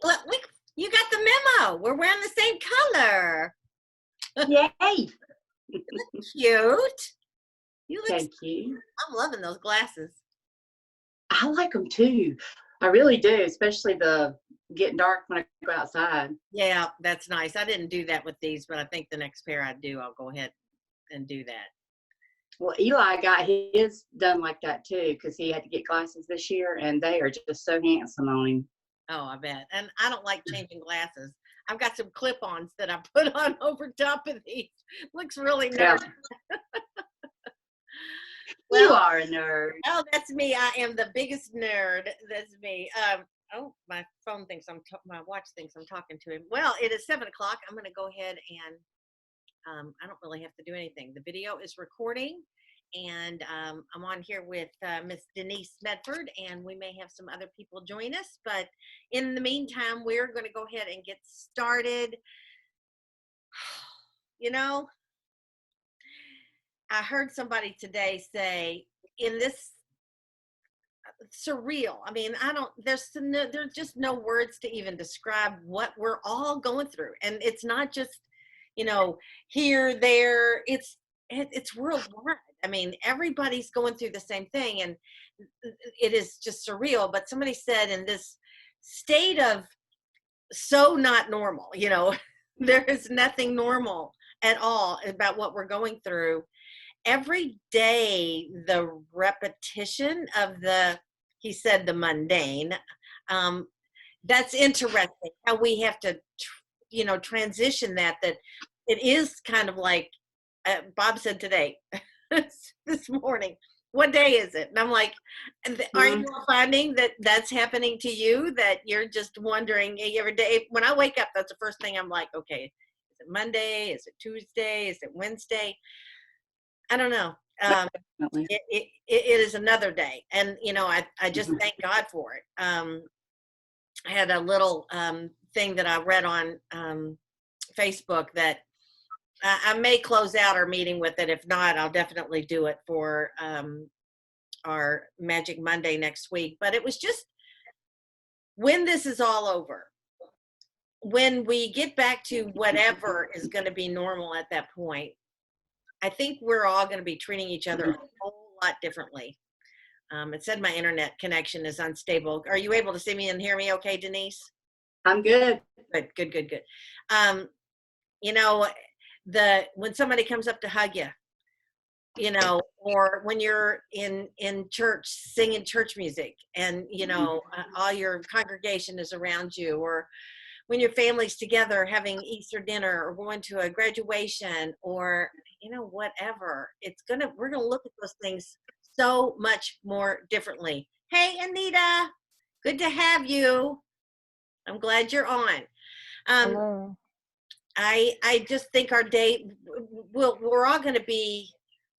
look, you got the memo. We're wearing the same color. Yay! Cute. You look. Thank you. I'm loving those glasses. I like them too. I really do, especially the getting dark when I go outside. Yeah, that's nice. I didn't do that with these, but I think the next pair I do, I'll go ahead and do that. Well, Eli got his done like that too because he had to get glasses this year, and they are just so handsome on him. Oh, I bet. And I don't like changing glasses. I've got some clip-ons that I put on over top of these. Looks really nerdy. Yeah. Well, you are a nerd. Oh, that's me. I am the biggest nerd. That's me. Oh, my phone thinks my watch thinks I'm talking to him. Well, it is 7 o'clock. I'm going to go ahead and I don't really have to do anything. The video is recording, and I'm on here with Miss Denise Medford, and we may have some other people join us. But in the meantime, we're going to go ahead and get started. You know, I heard somebody today say in this surreal. I mean, there's just no words to even describe what we're all going through. And it's not just, here, there, it's worldwide. I mean, everybody's going through the same thing, and it is just surreal. But somebody said in this state of so not normal, there is nothing normal at all about what we're going through. Every day, the repetition of he said the mundane, that's interesting how we have to, transition that it is kind of like Bob said today, this morning, what day is it? And I'm like, are you finding that that's happening to you, that you're just wondering every day? When I wake up, that's the first thing I'm like, okay, is it Monday? Is it Tuesday? Is it Wednesday? I don't know. It is another day. And, I just thank God for it. I had a little thing that I read on Facebook that I may close out our meeting with it. If not, I'll definitely do it for our Magic Monday next week. But it was just, when this is all over, when we get back to whatever is going to be normal at that point, I think we're all going to be treating each other a whole lot differently. It said my internet connection is unstable. Are you able to see me and hear me okay, Denise? I'm good. Good. When somebody comes up to hug you, or when you're in church singing church music and, all your congregation is around you, or when your family's together having Easter dinner or going to a graduation or, whatever, we're going to look at those things so much more differently. Hey, Anita, good to have you. I'm glad you're on. Hello. I just think our day, we're all going to be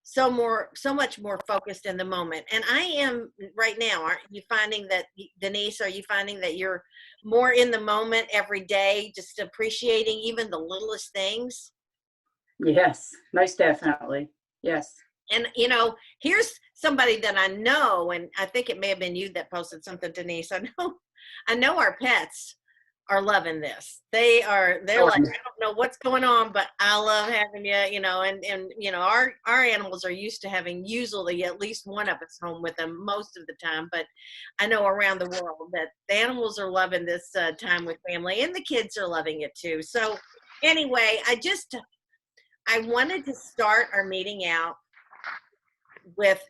so much more focused in the moment. And I am right now. Aren't you finding that, Denise, are you finding that you're more in the moment every day, just appreciating even the littlest things? Yes, most definitely. Yes. And, here's somebody that I know, and I think it may have been you that posted something, Denise. I know our pets are loving this. They're like, I don't know what's going on, but I love having you, and our animals are used to having usually at least one of us home with them most of the time. But I know around the world that the animals are loving this time with family, and the kids are loving it too. So anyway, I wanted to start our meeting out with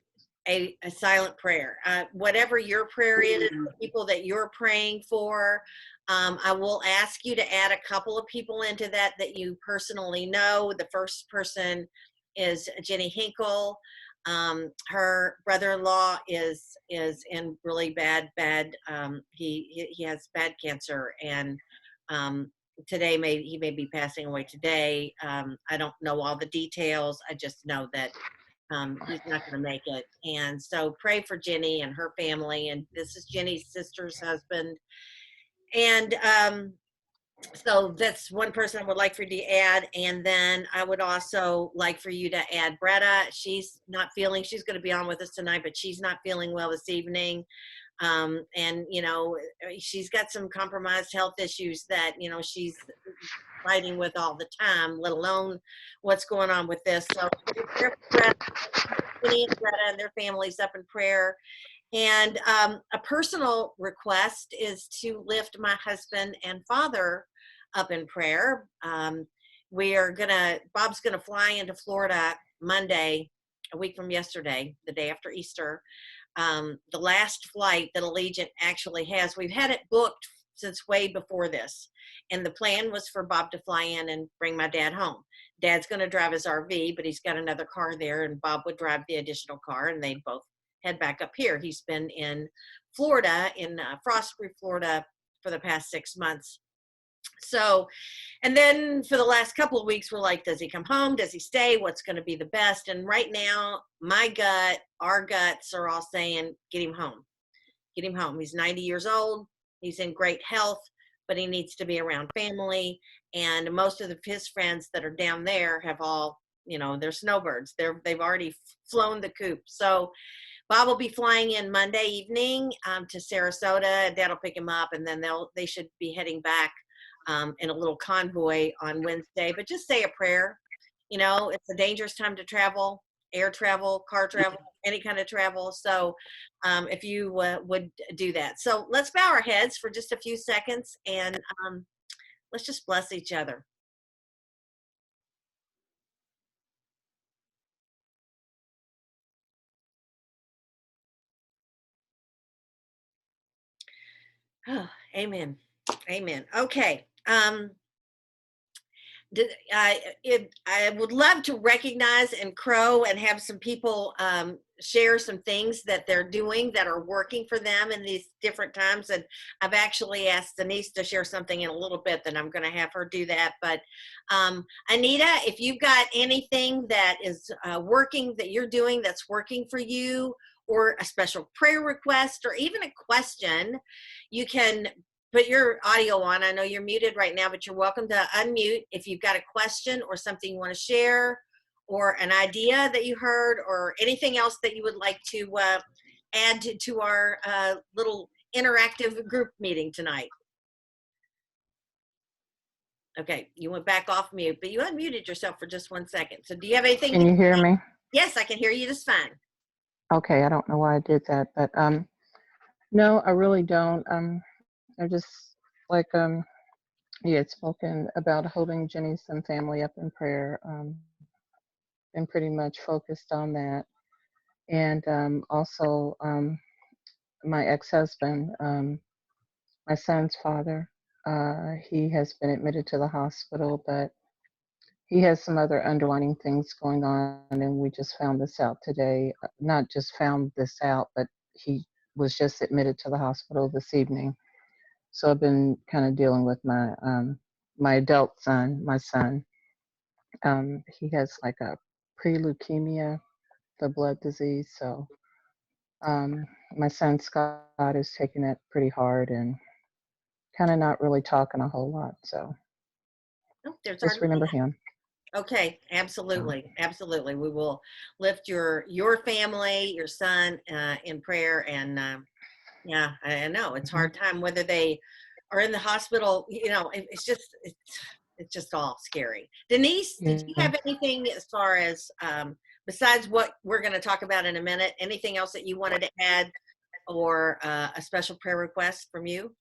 a silent prayer. Whatever your prayer is, the people that you're praying for, I will ask you to add a couple of people into that you personally know. The first person is Jenny Hinkle. Her brother-in-law is in really bad. He has bad cancer, and today he may be passing away today. I don't know all the details. I just know that he's not going to make it. And so pray for Jenny and her family. And this is Jenny's sister's husband. And so that's one person I would like for you to add. And then I would also like for you to add Bretta. She's going to be on with us tonight, but she's not feeling well this evening. And, she's got some compromised health issues that, she's fighting with all the time, let alone what's going on with this. So Jenny and Greta and their families up in prayer. And a personal request is to lift my husband and father up in prayer. Bob's gonna fly into Florida Monday, a week from yesterday, the day after Easter. The last flight that Allegiant actually has, we've had it booked since way before this. And the plan was for Bob to fly in and bring my dad home. Dad's going to drive his RV, but he's got another car there, and Bob would drive the additional car, and they'd both head back up here. He's been in Florida, in Frostproof, Florida, for the past 6 months. So, and then for the last couple of weeks, we're like, does he come home? Does he stay? What's going to be the best? And right now, our guts are all saying, get him home. Get him home. He's 90 years old. He's in great health, but he needs to be around family. And most of his friends that are down there have all, they're snowbirds. They've already flown the coop. So Bob will be flying in Monday evening to Sarasota. Dad will pick him up, and then they should be heading back in a little convoy on Wednesday. But just say a prayer. It's a dangerous time to travel, air travel, car travel, any kind of travel. So if you would do that. So let's bow our heads for just a few seconds, and let's just bless each other. Oh, amen. Amen. Okay. I would love to recognize and crow and have some people share some things that they're doing that are working for them in these different times. And I've actually asked Denise to share something in a little bit, then I'm going to have her do that. But Anita, if you've got anything that is working, that you're doing that's working for you, or a special prayer request, or even a question, you can put your audio on. I know you're muted right now, but you're welcome to unmute if you've got a question or something you want to share, or an idea that you heard, or anything else that you would like to add to our little interactive group meeting tonight. Okay, you went back off mute, but you unmuted yourself for just 1 second. So do you have anything? Can you hear me? Yes, I can hear you just fine. Okay, I don't know why I did that, but no, I really don't. I just like you had spoken about holding Jenny's and family up in prayer, and pretty much focused on that. And also my ex-husband, my son's father, he has been admitted to the hospital, but he has some other underlying things going on, and we just found this out today. Not just found this out, but he was just admitted to the hospital this evening. So I've been kind of dealing with my adult son, my son. He has like a pre-leukemia, the blood disease. So my son Scott is taking it pretty hard and kind of not really talking a whole lot. So just remember him. Okay, absolutely, absolutely. We will lift your family, your son, in prayer. And yeah, I know it's hard time, whether they are in the hospital. It's just all scary. Denise, did you have anything as far as besides what we're going to talk about in a minute? Anything else that you wanted to add, or a special prayer request from you?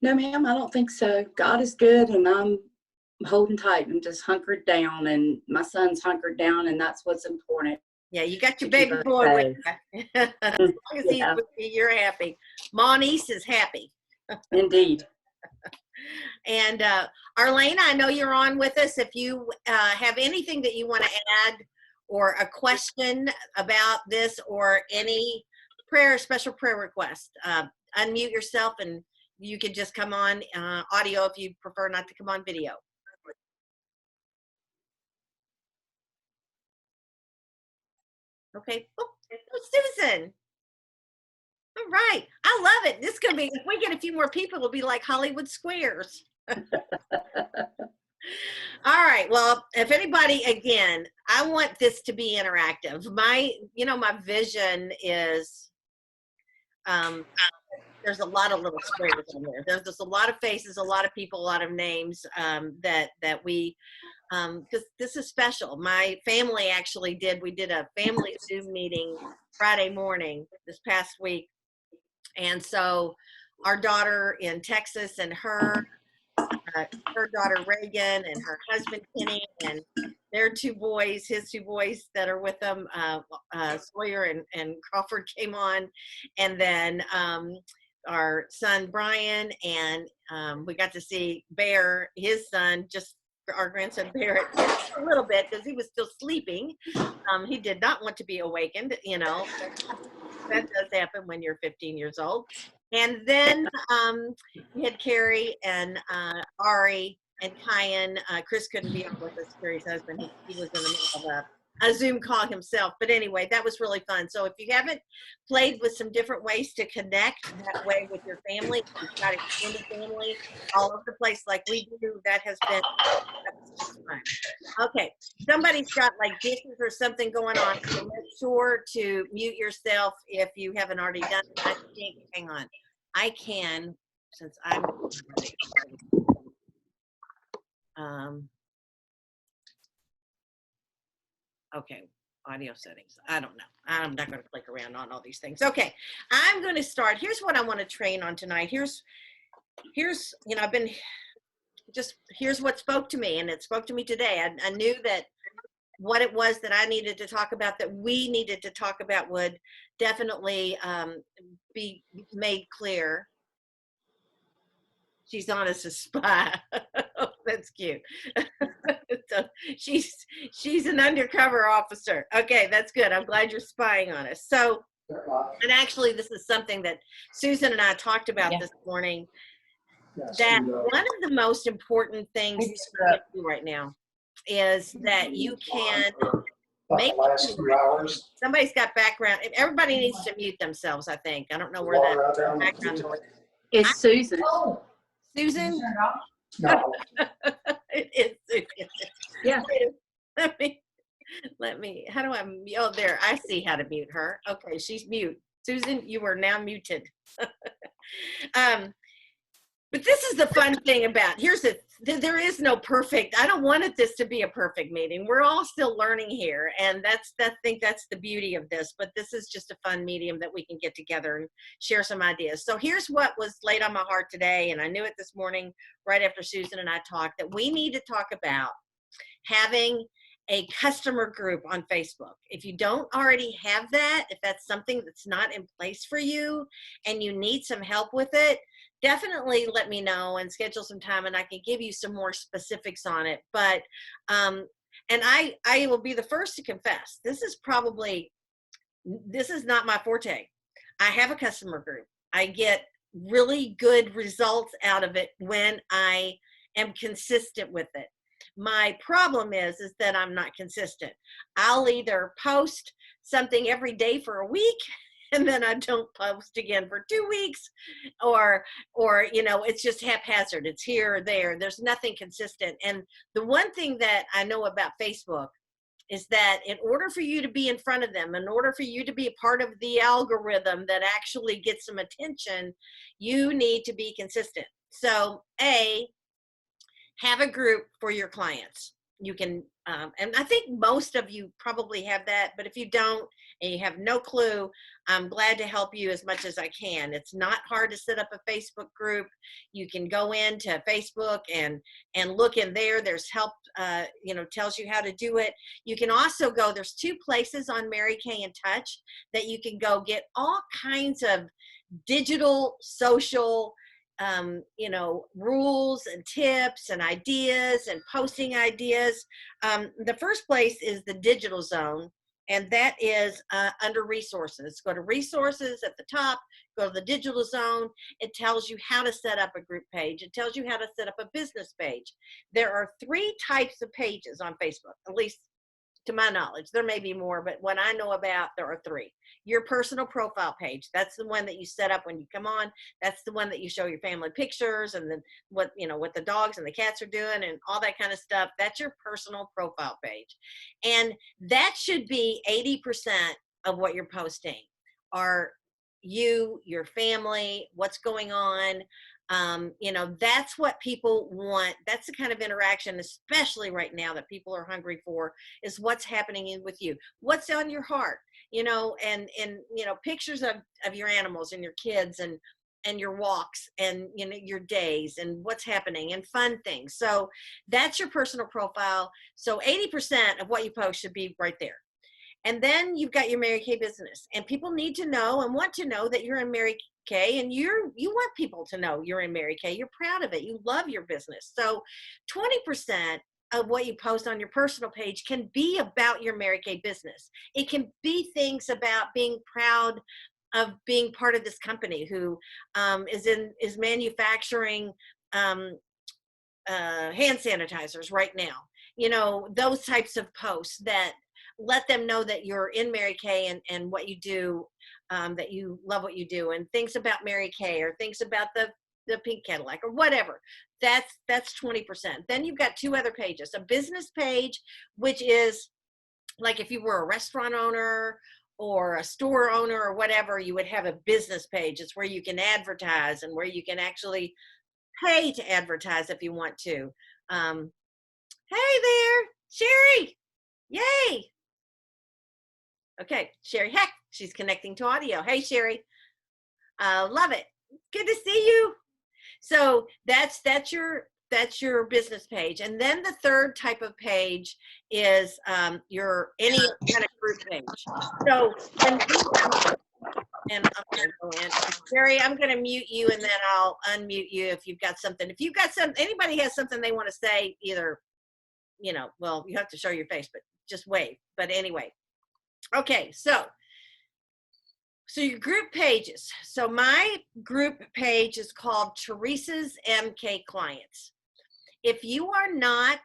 No, ma'am, I don't think so. God is good, and I'm holding tight and just hunkered down, and my son's hunkered down, and that's what's important. Yeah, you got your baby boy with you. As long as he's with you, you're happy. Moniece is happy. Indeed. And Arlene, I know you're on with us. If you have anything that you want to add, or a question about this, or any special prayer request, unmute yourself, and you can just come on audio if you prefer not to come on video. Okay. Oh, Susan. All right. I love it. This is going to be, if we get a few more people, it'll be like Hollywood Squares. All right. Well, if anybody, again, I want this to be interactive. My vision is um, there's a lot of little squares on there. There's just a lot of faces, a lot of people, a lot of names that we, because this is special. My family actually we did a family Zoom meeting Friday morning this past week. And so our daughter in Texas and her daughter Reagan and her husband Kenny and their two boys, his two boys that are with them, Sawyer and Crawford came on, and then our son Brian, and we got to see Bear, his son, just our grandson Barrett, a little bit because he was still sleeping. He did not want to be awakened, you know. That does happen when you're 15 years old. And then we had Carrie and Ari and Kyan. Chris couldn't be on with us, Carrie's husband. He was in the middle of a Zoom call himself. But anyway, that was really fun. So if you haven't played with some different ways to connect that way with your family, you've got extended family all over the place like we do, that was just fun. Okay, somebody's got like dishes or something going on, so make sure to mute yourself if you haven't already done it. I think, hang on, I can, since I'm okay, audio settings. I don't know. I'm not going to click around on all these things. Okay, I'm going to start. Here's what I want to train on tonight. Here's you know, I've been just, here's what spoke to me, and it spoke to me today. I knew that what it was that I needed to talk about, that we needed to talk about, would definitely be made clear. She's on as a spy. Oh, that's cute. So she's an undercover officer. Okay, that's good. I'm glad you're spying on us. So, and actually, this is something that Susan and I talked about this morning. That one of the most important things you can do right now is that you can make somebody's got background. Everybody needs to mute themselves, I think. I don't know where that background noise. It's Susan. Susan? No. It is. Yeah. Let me, how do I, oh, there, I see how to mute her. Okay, she's mute. Susan, you are now muted. But this is the fun thing about, there is no perfect, I don't want this to be a perfect meeting. We're all still learning here, and I think that's the beauty of this, but this is just a fun medium that we can get together and share some ideas. So here's what was laid on my heart today, and I knew it this morning right after Susan and I talked, that we need to talk about having a customer group on Facebook. If you don't already have that, if that's something that's not in place for you and you need some help with it, definitely let me know and schedule some time, and I can give you some more specifics on it. But and I will be the first to confess, this is not my forte. I have a customer group. I get really good results out of it when I am consistent with it. My problem is that I'm not consistent. I'll either post something every day for a week, and then I don't post again for 2 weeks, or you know, it's just haphazard. It's here or there. There's nothing consistent. And the one thing that I know about Facebook is that in order for you to be in front of them, in order for you to be a part of the algorithm that actually gets some attention, you need to be consistent. So have a group for your clients. You can, and I think most of you probably have that, but if you don't and you have no clue, I'm glad to help you as much as I can. It's not hard to set up a Facebook group. You can go into Facebook and look in there. There's help, you know, tells you how to do it. You can also go, there's 2 places on Mary Kay in Touch that you can go get all kinds of digital, social, you know, rules and tips and ideas and posting ideas. The first place is the Digital Zone, and that is under resources. Go to resources at the top, go to the Digital Zone. It tells you how to set up a group page. It tells you how to set up a business page. There are 3 types of pages on Facebook, at least to my knowledge. There may be more, but what I know about, there are 3. Your personal profile page, that's the one that you set up when you come on. That's the one that you show your family pictures and then what, you know, what the dogs and the cats are doing and all that kind of stuff. That's your personal profile page. And that should be 80% of what you're posting, are you, your family, what's going on. You know, that's what people want. That's the kind of interaction, especially right now, that people are hungry for, is what's happening with you, what's on your heart, you know, and you know, pictures of your animals and your kids and your walks and, you know, your days and what's happening and fun things. So that's your personal profile. So 80% of what you post should be right there. And then you've got your Mary Kay business, and people need to know and want to know that you're in Mary Kay, and you want people to know you're in Mary Kay. You're proud of it. You love your business. So 20% of what you post on your personal page can be about your Mary Kay business. It can be things about being proud of being part of this company who is manufacturing hand sanitizers right now. You know, those types of posts that let them know that you're in Mary Kay and what you do, that you love what you do, and things about Mary Kay or things about the pink Cadillac or whatever. That's 20%. Then you've got two other pages: a business page, which is like if you were a restaurant owner or a store owner or whatever, you would have a business page. It's where you can advertise and where you can actually pay to advertise if you want to. Hey there, Sherry. Yay. Okay, Sherry, heck, she's connecting to audio. Hey, Sherry, love it. Good to see you. So that's your business page. And then the third type of page is your any kind of group page. So and I'm gonna go in. Sherry, I'm gonna mute you and then I'll unmute you if you've got something. If you've got anybody has something they want to say, either, you know, well, you have to show your face, but just wave. But anyway. Okay, so your group pages. So my group page is called Teresa's MK Clients. If you are not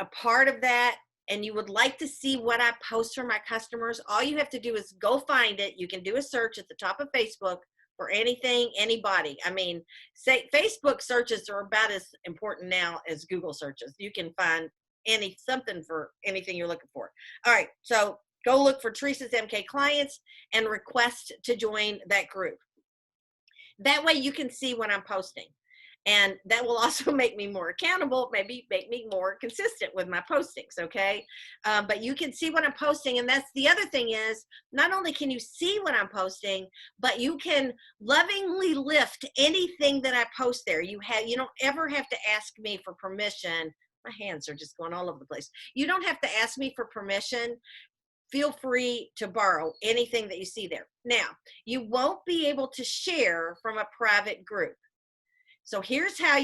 a part of that and you would like to see what I post for my customers, all you have to do is go find it. You can do a search at the top of Facebook for anything, anybody. I mean, say Facebook searches are about as important now as Google searches. You can find something for anything you're looking for. All right, so go look for Teresa's MK Clients and request to join that group. That way you can see what I'm posting. And that will also make me more accountable, maybe make me more consistent with my postings, okay? But you can see what I'm posting, and that's the other thing is, not only can you see what I'm posting, but you can lovingly lift anything that I post there. You don't ever have to ask me for permission. My hands are just going all over the place. You don't have to ask me for permission. Feel free to borrow anything that you see there. Now, you won't be able to share from a private group. So here's how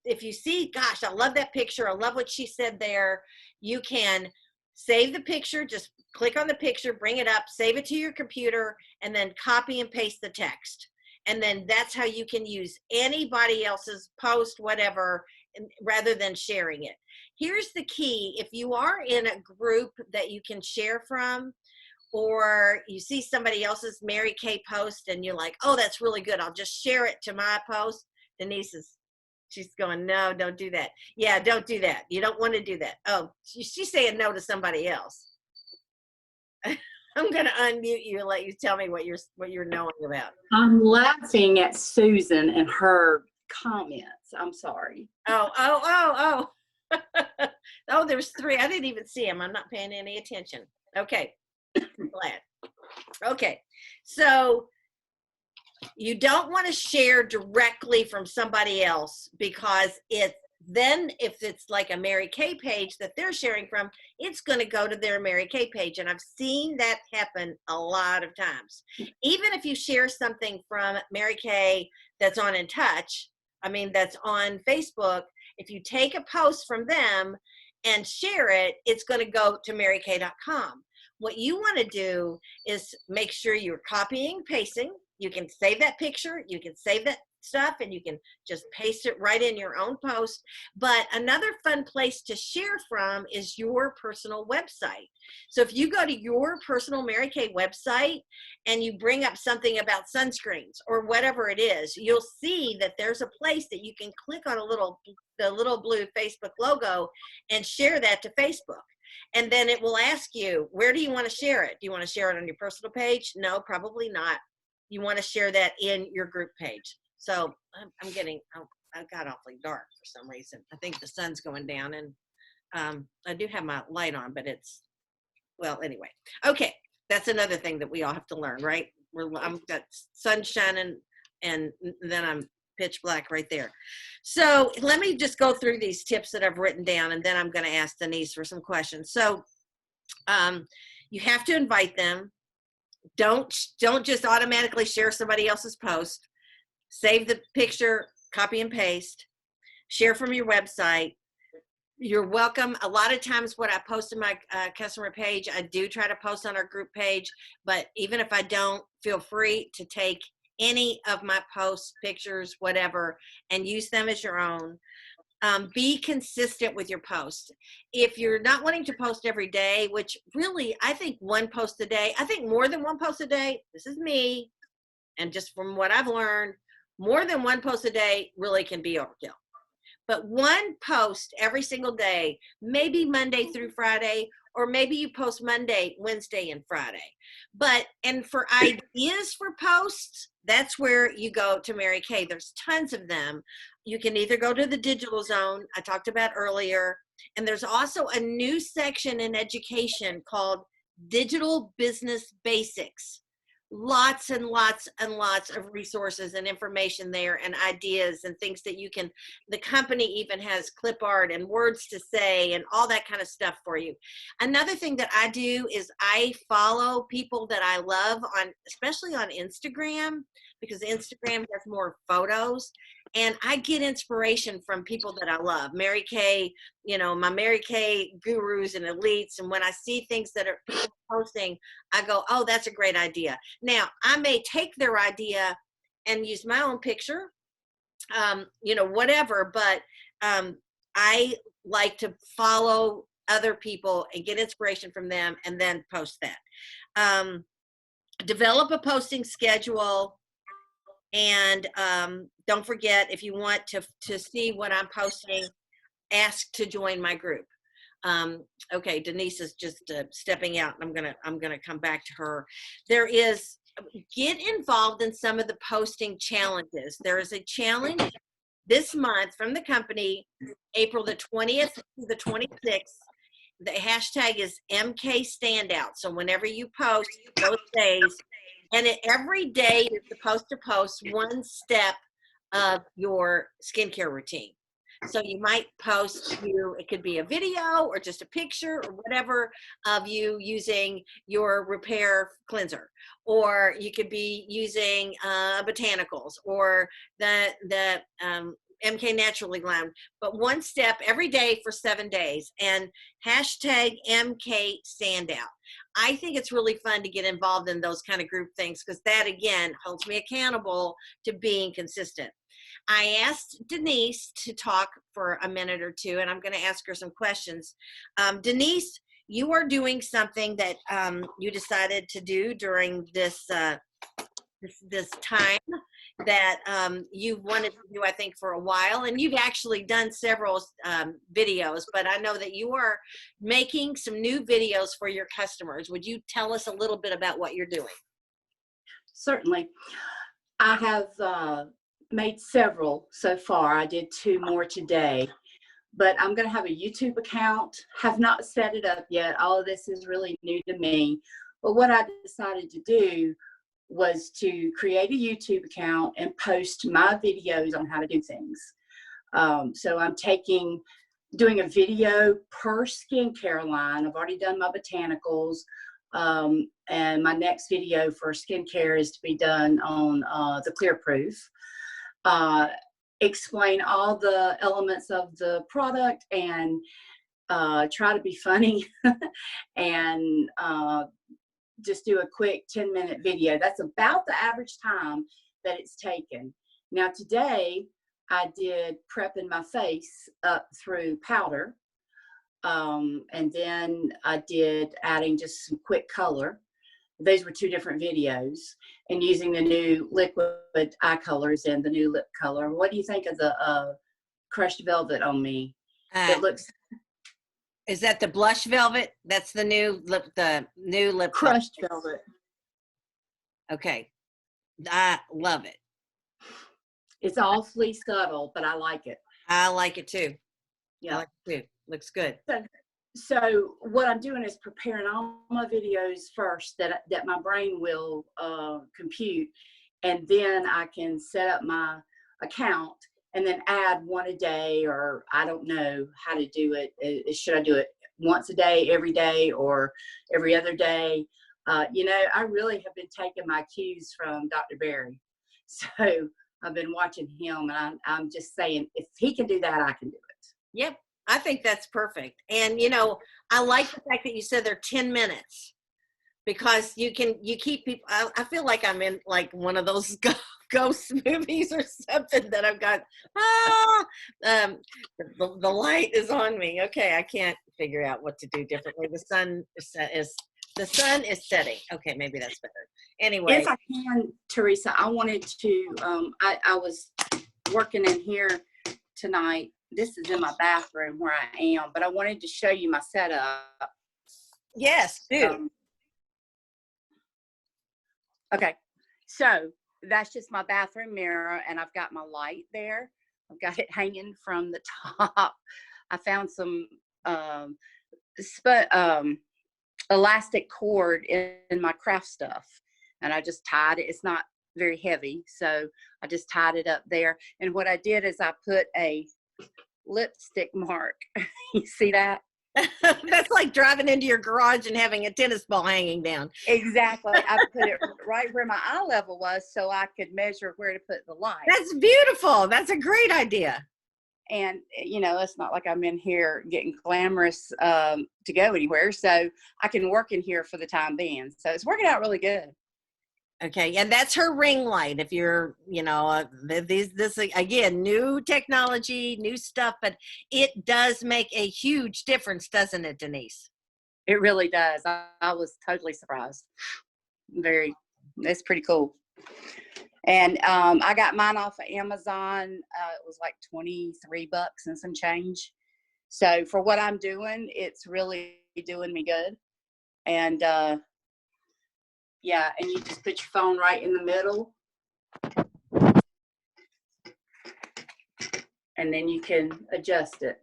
if you see, gosh, I love that picture, I love what she said there, you can save the picture, just click on the picture, bring it up, save it to your computer, and then copy and paste the text. And then that's how you can use anybody else's post, whatever, rather than sharing it. Here's the key: if you are in a group that you can share from, or you see somebody else's Mary Kay post and you're like, oh, that's really good, I'll just share it to my post. Denise she's going, no, don't do that. Yeah, don't do that. You don't want to do that. Oh, she's saying no to somebody else. I'm going to unmute you and let you tell me what you're knowing about. I'm laughing at Susan and her comments. I'm sorry. Oh, there's three. I didn't even see them. I'm not paying any attention. Okay. Glad. Okay. So you don't want to share directly from somebody else, because if it's like a Mary Kay page that they're sharing from, it's going to go to their Mary Kay page. And I've seen that happen a lot of times. Even if you share something from Mary Kay that's on In Touch, that's on Facebook, if you take a post from them and share it, it's going to go to marykay.com. What you want to do is make sure you're copying, pasting. You can save that picture, you can save that stuff, and you can just paste it right in your own post. But another fun place to share from is your personal website. So if you go to your personal Mary Kay website and you bring up something about sunscreens or whatever it is, you'll see that there's a place that you can click on the little blue Facebook logo and share that to Facebook. And then it will ask you, where do you want to share it? Do you want to share it on your personal page? No, probably not. you want to share that in your group page. So I'm getting, I got awfully dark for some reason. I think the sun's going down, and I do have my light on, but it's, well, anyway. Okay, that's another thing that we all have to learn, right? I've got sun shining, and then I'm pitch black right there. So let me just go through these tips that I've written down, and then I'm going to ask Denise for some questions. So you have to invite them. Don't just automatically share somebody else's post. Save the picture, copy and paste, share from your website. You're welcome. A lot of times what I post in my customer page, I do try to post on our group page, but even if I don't, feel free to take any of my posts, pictures, whatever, and use them as your own. Be consistent with your posts. If you're not wanting to post every day, which really, I think one post a day, I think more than one post a day, this is me, and just from what I've learned, more than one post a day really can be overkill. But one post every single day, maybe Monday through Friday, or maybe you post Monday, Wednesday, and Friday. And for ideas for posts, that's where you go to Mary Kay. There's tons of them. You can either go to the Digital Zone I talked about earlier, and there's also a new section in education called Digital Business Basics. Lots and lots and lots of resources and information there, and ideas and things that you can, the company even has clip art and words to say and all that kind of stuff for you. Another thing that I do is I follow people that I love on, especially on Instagram, because Instagram has more photos, and I get inspiration from people that I love. Mary Kay, you know, my Mary Kay gurus and elites, and when I see things that are people posting, I go, oh, that's a great idea. Now, I may take their idea and use my own picture, you know, whatever, but I like to follow other people and get inspiration from them and then post that. Develop a posting schedule, and don't forget, if you want to see what I'm posting, ask to join my group. Okay, Denise is just stepping out. I'm gonna come back to her. Get involved in some of the posting challenges. There is a challenge this month from the company, April the 20th to the 26th. The hashtag is MK Standout. So whenever you post those days, and every day you're supposed to post one step of your skincare routine. So you might post it could be a video or just a picture or whatever of you using your repair cleanser, or you could be using botanicals or the MK Naturally Glam, but one step every day for 7 days, and hashtag MK Standout. I think it's really fun to get involved in those kind of group things, because that again holds me accountable to being consistent. I asked Denise to talk for a minute or two, and I'm going to ask her some questions. Denise, you are doing something that you decided to do during this time that you've wanted to do, I think, for a while, and you've actually done several videos, but I know that you are making some new videos for your customers. Would you tell us a little bit about what you're doing? Certainly. I have made several so far. I did 2 more today, but I'm going to have a YouTube account. Have not set it up yet. All of this is really new to me. But what I decided to do was to create a YouTube account and post my videos on how to do things. So I'm doing a video per skincare line. I've already done my botanicals. And my next video for skincare is to be done on the Clear Proof. Explain all the elements of the product and try to be funny and just do a quick 10-minute video. That's about the average time that it's taken. Now today I did prepping my face up through powder, and then I did adding just some quick color. Those were 2 different videos, and using the new liquid eye colors and the new lip color. What do you think of the crushed velvet on me? It looks. Is that the blush velvet? That's the new lip Crushed velvet. Okay. I love it. It's awfully subtle, but I like it. I like it too. I Yeah. like it too. Looks good. So what I'm doing is preparing all my videos first that my brain will compute, and then I can set up my account and then add one a day, or I don't know how to do it. Should I do it once a day, every day, or every other day? You know, I really have been taking my cues from Dr. Berry. So I've been watching him, and I'm just saying, if he can do that, I can do it. Yep. I think that's perfect. And, you know, I like the fact that you said they're 10 minutes because you keep people, I feel like I'm in like one of those ghost movies or something that I've got, the light is on me. Okay. I can't figure out what to do differently. The sun is setting. Okay. Maybe that's better. Anyway. If I can, Teresa, I wanted to, I was working in here tonight. This is in my bathroom where I am, but I wanted to show you my setup. Yes, do. Okay, so that's just my bathroom mirror, and I've got my light there. I've got it hanging from the top. I found some elastic cord in my craft stuff, and I just tied it. It's not very heavy, so I just tied it up there. And what I did is I put a lipstick mark. You see that? That's like driving into your garage and having a tennis ball hanging down. Exactly. I put it right where my eye level was so I could measure where to put the light. That's beautiful. That's a great idea. And, you know, it's not like I'm in here getting glamorous to go anywhere. So I can work in here for the time being. So it's working out really good. Okay, and that's her ring light. If you're, you know, this again, new technology, new stuff, but it does make a huge difference, doesn't it, Denise? It really does. I was totally surprised. That's pretty cool. And I got mine off of Amazon. It was like $23 and some change. So for what I'm doing, it's really doing me good. And yeah, and you just put your phone right in the middle. And then you can adjust it.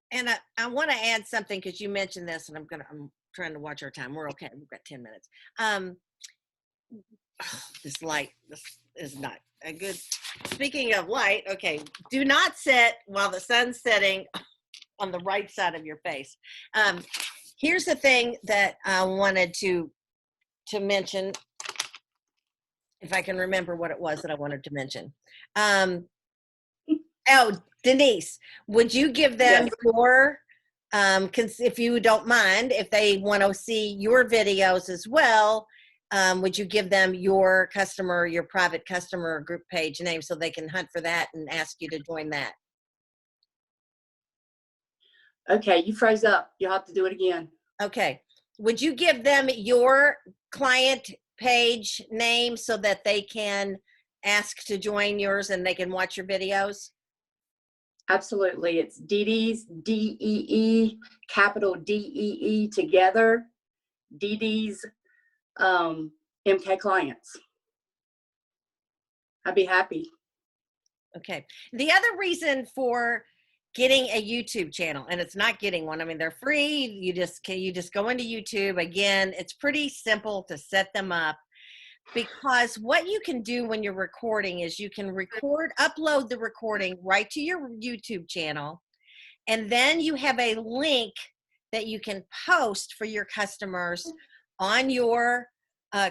And I want to add something because you mentioned this, and I'm trying to watch our time. We're okay. We've got 10 minutes. This light, this is not a good. Speaking of light, okay, do not set while the sun's setting on the right side of your face. Here's the thing that I wanted to mention, if I can remember what it was that I wanted to mention. Oh, Denise, would you give them your, if you don't mind, if they want to see your videos as well, would you give them your private customer group page name so they can hunt for that and ask you to join that? Okay, you froze up. You'll have to do it again. Okay. Would you give them your client page name so that they can ask to join yours and they can watch your videos? Absolutely. It's DeeDee's, DEE, capital DEE together, DeeDee's MK Clients. I'd be happy. Okay. The other reason for getting a YouTube channel, and it's not getting one, I mean, they're free. You just go into YouTube. Again, it's pretty simple to set them up, because what you can do when you're recording is you can upload the recording right to your YouTube channel, and then you have a link that you can post for your customers on your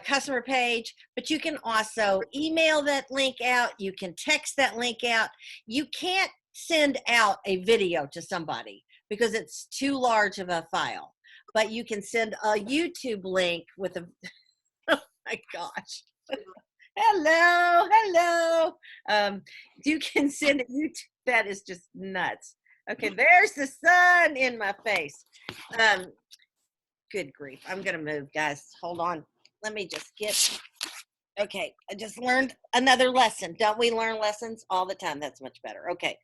customer page, but you can also email that link out. You can text that link out. You can't send out a video to somebody because it's too large of a file, but you can send a YouTube link with a, oh my gosh. Hello. You can send a YouTube, that is just nuts. Okay, there's the sun in my face. Good grief. I'm going to move, guys. Hold on. Let me just get, okay. I just learned another lesson. Don't we learn lessons all the time? That's much better. Okay.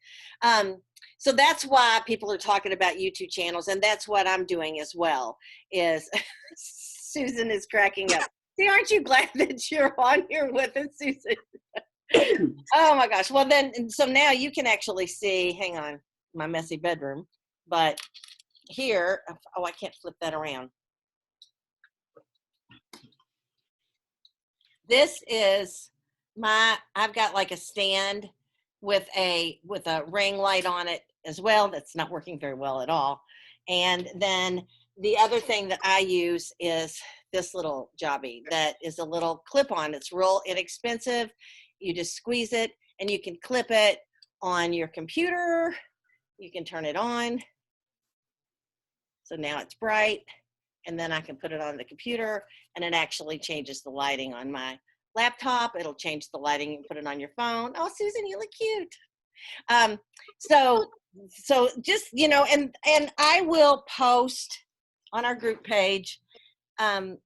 So that's why people are talking about YouTube channels, and that's what I'm doing as well, is Susan is cracking up. See, aren't you glad that you're on here with us, Susan? Oh my gosh. Well then, so now you can actually see, hang on, my messy bedroom. But here, oh, I can't flip that around. This is I've got like a stand with a ring light on it as well. That's not working very well at all. And then the other thing that I use is this little jobby that is a little clip on. It's real inexpensive. You just squeeze it and you can clip it on your computer. You can turn it on. So now it's bright, and then I can put it on the computer and it actually changes the lighting on my laptop. It'll change the lighting and put it on your phone. Oh, Susan, you look cute. So just, you know, and I will post on our group page. Okay.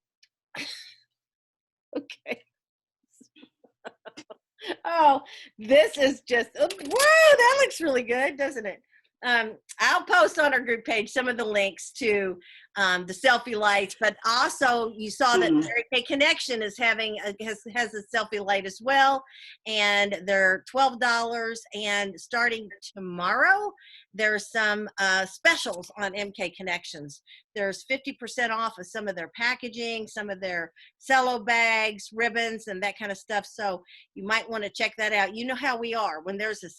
Oh, this is just, whoa, that looks really good, doesn't it? I'll post on our group page some of the links to the selfie lights, but also you saw that Mary Kay Connection is having has a selfie light as well, and they're $12. And starting tomorrow, there's some specials on MK Connections. There's 50% off of some of their packaging, some of their cello bags, ribbons, and that kind of stuff. So you might want to check that out. You know how we are when there's a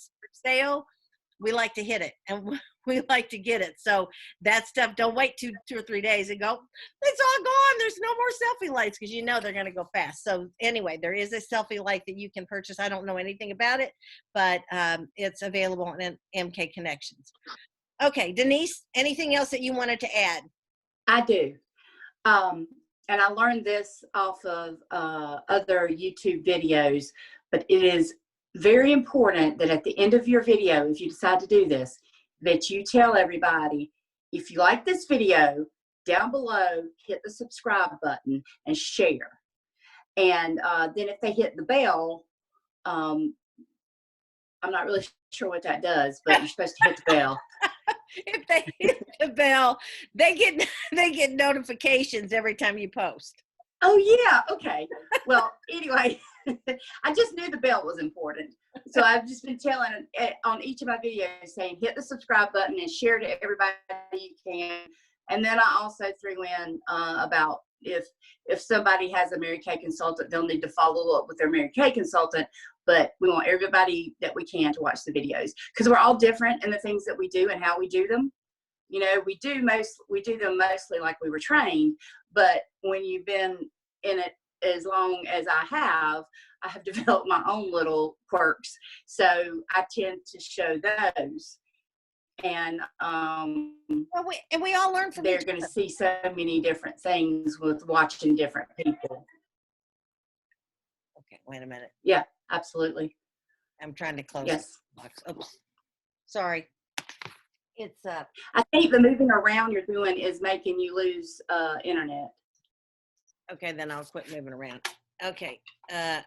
sale. We like to hit it and we like to get it. So that stuff, don't wait two or 3 days and go, it's all gone. There's no more selfie lights, because you know they're going to go fast. So anyway, there is a selfie light that you can purchase. I don't know anything about it, but it's available on MK Connections. Okay, Denise, anything else that you wanted to add? I do. And I learned this off of other YouTube videos, but it is very important that at the end of your video, if you decide to do this, that you tell everybody, if you like this video, down below, hit the subscribe button and share. And then if they hit the bell, I'm not really sure what that does, but you're supposed to hit the bell. If they hit the bell, they get notifications every time you post. Oh yeah, okay. Well, anyway, I just knew the bell was important. So I've just been telling on each of my videos saying, hit the subscribe button and share to everybody you can. And then I also threw in about if somebody has a Mary Kay consultant, they'll need to follow up with their Mary Kay consultant. But we want everybody that we can to watch the videos, because we're all different in the things that we do and how we do them. You know, we do them mostly like we were trained, but when you've been in it as long as I have developed my own little quirks. So I tend to show those. And well, we all learn from they're going to see so many different things with watching different people. Okay, wait a minute. Yeah, absolutely. I'm trying to close Yes. the box. Oops. Sorry. It's I think the moving around you're doing is making you lose internet. okay, then I'll quit moving around. Okay. Okay,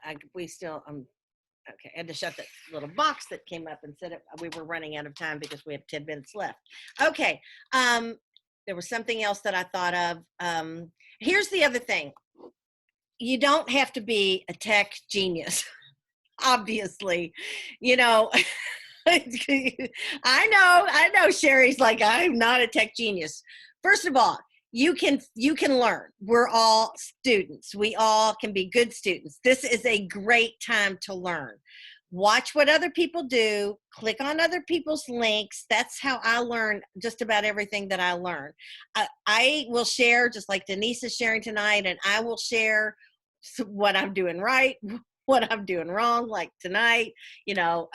I had to shut that little box that came up and said we were running out of time because we have 10 minutes left. Okay. There was something else that I thought of. Here's the other thing. You don't have to be a tech genius, obviously. You know, I know Sherry's like, I'm not a tech genius. First of all, you can learn. We're all students. We all can be good students. This is a great time to learn. Watch what other people do. Click on other people's links. That's how I learn just about everything that I learn. I will share, just like Denise is sharing tonight, and I will share what I'm doing right, what I'm doing wrong, like tonight, you know.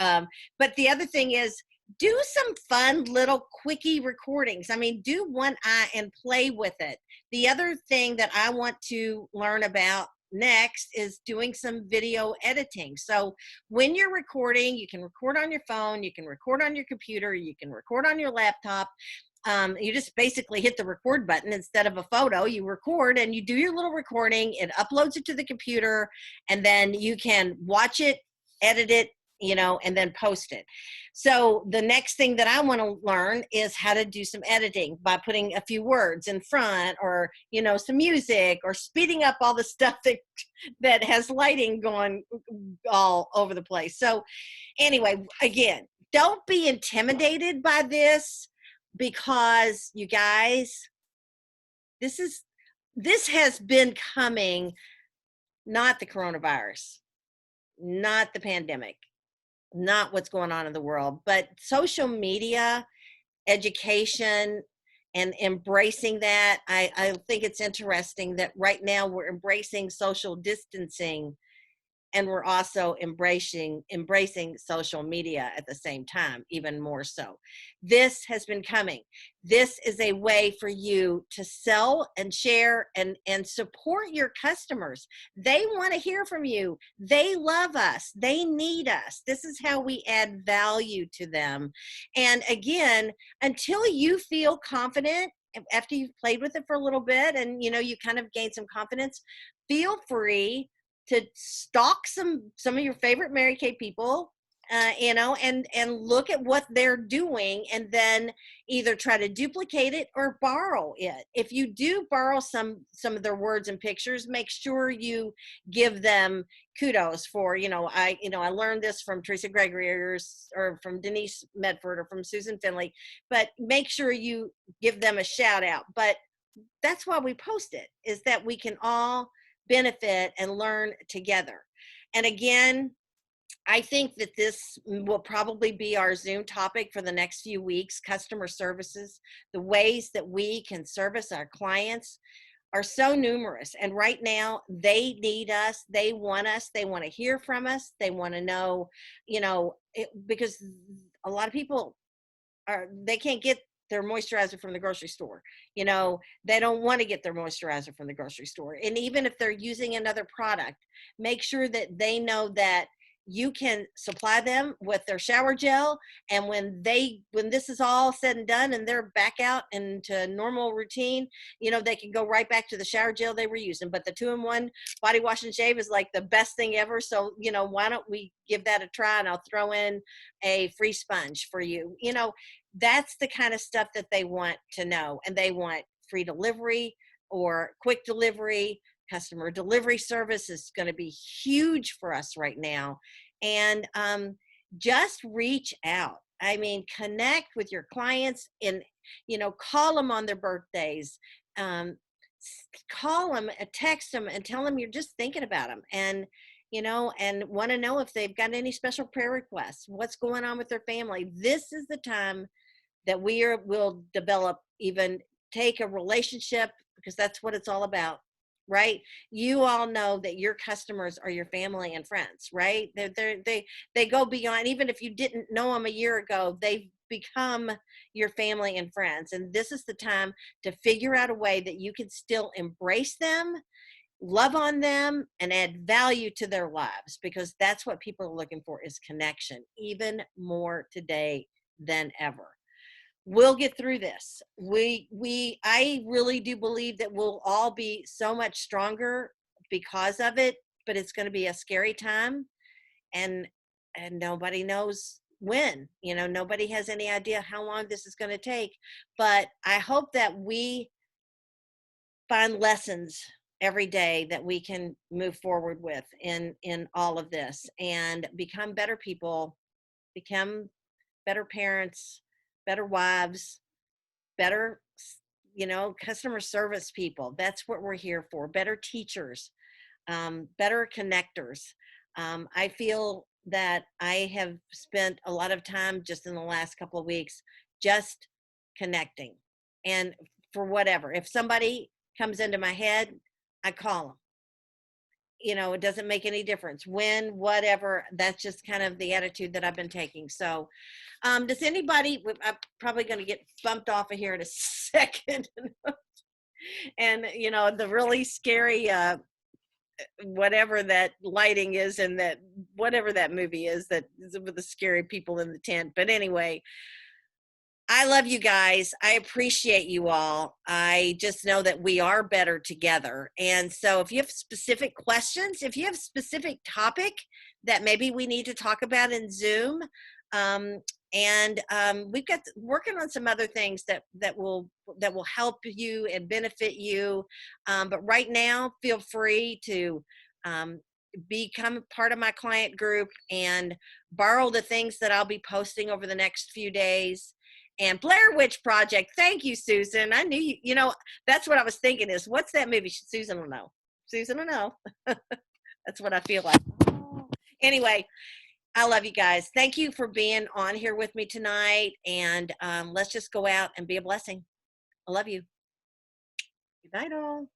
But the other thing is, do some fun little quickie recordings. I mean, do one and play with it. The other thing that I want to learn about next is doing some video editing. So when you're recording, you can record on your phone, you can record on your computer, you can record on your laptop. You just basically hit the record button instead of a photo. You record and you do your little recording. It uploads it to the computer, and then you can watch it, edit it and then post it. So the next thing that I want to learn is how to do some editing by putting a few words in front, or, some music, or speeding up all the stuff that has lighting going all over the place. So anyway, again, don't be intimidated by this, because you guys, this has been coming, not the coronavirus, not the pandemic, not what's going on in the world, but social media, education, and embracing that. I think it's interesting that right now we're embracing social distancing, and we're also embracing social media at the same time, even more so. This has been coming. This is a way for you to sell and share and support your customers. They want to hear from you. They love us. They need us. This is how we add value to them. And again, until you feel confident, after you've played with it for a little bit and you kind of gain some confidence, feel free to stalk some of your favorite Mary Kay people, and look at what they're doing, and then either try to duplicate it or borrow it. If you do borrow some of their words and pictures, make sure you give them kudos for, I learned this from Teresa Gregory, or from Denise Medford, or from Susan Finley, but make sure you give them a shout out. But that's why we post it, is that we can all benefit and learn together. And again, I think that this will probably be our Zoom topic for the next few weeks. Customer services, the ways that we can service our clients are so numerous. And right now they need us. They want us. They want to hear from us. They want to know, because a lot of people they can't get their moisturizer from the grocery store. They don't want to get their moisturizer from the grocery store. And even if they're using another product, make sure that they know that you can supply them with their shower gel. And when this is all said and done and they're back out into normal routine, they can go right back to the shower gel they were using. But the 2-in-1 body wash and shave is like the best thing ever. So, why don't we give that a try, and I'll throw in a free sponge for you. That's the kind of stuff that they want to know. And they want free delivery or quick delivery. Customer delivery service is going to be huge for us right now. And just reach out. I mean, connect with your clients, and, call them on their birthdays. Call them, text them, and tell them you're just thinking about them. And and want to know if they've got any special prayer requests, what's going on with their family. This is the time that will develop, even take a relationship, because that's what it's all about, right? You all know that your customers are your family and friends, right? They go beyond, even if you didn't know them a year ago, they've become your family and friends. And this is the time to figure out a way that you can still embrace them, love on them, and add value to their lives, because that's what people are looking for, is connection, even more today than ever. We'll get through this. I really do believe that we'll all be so much stronger because of it, but it's going to be a scary time, and nobody knows when. Nobody has any idea how long this is going to take, but I hope that we find lessons every day that we can move forward with in all of this, and become better people, become better parents, better wives, better, customer service people. That's what we're here for. Better teachers, better connectors. I feel that I have spent a lot of time just in the last couple of weeks just connecting. And for whatever, if somebody comes into my head, I call them. It doesn't make any difference when, whatever. That's just kind of the attitude that I've been taking. So does anybody, I'm probably going to get bumped off of here in a second. And the really scary whatever that lighting is, and that whatever that movie is, that is with the scary people in the tent. But anyway, I love you guys. I appreciate you all. I just know that we are better together. And so if you have specific questions, if you have specific topic that maybe we need to talk about in Zoom, we've got working on some other things that will help you and benefit you. But right now, feel free to become part of my client group and borrow the things that I'll be posting over the next few days. And Blair Witch Project, thank you, Susan. I knew you know, that's what I was thinking is, what's that movie? Susan will know. Susan will know. That's what I feel like. Anyway, I love you guys. Thank you for being on here with me tonight. And let's just go out and be a blessing. I love you. Good night, all.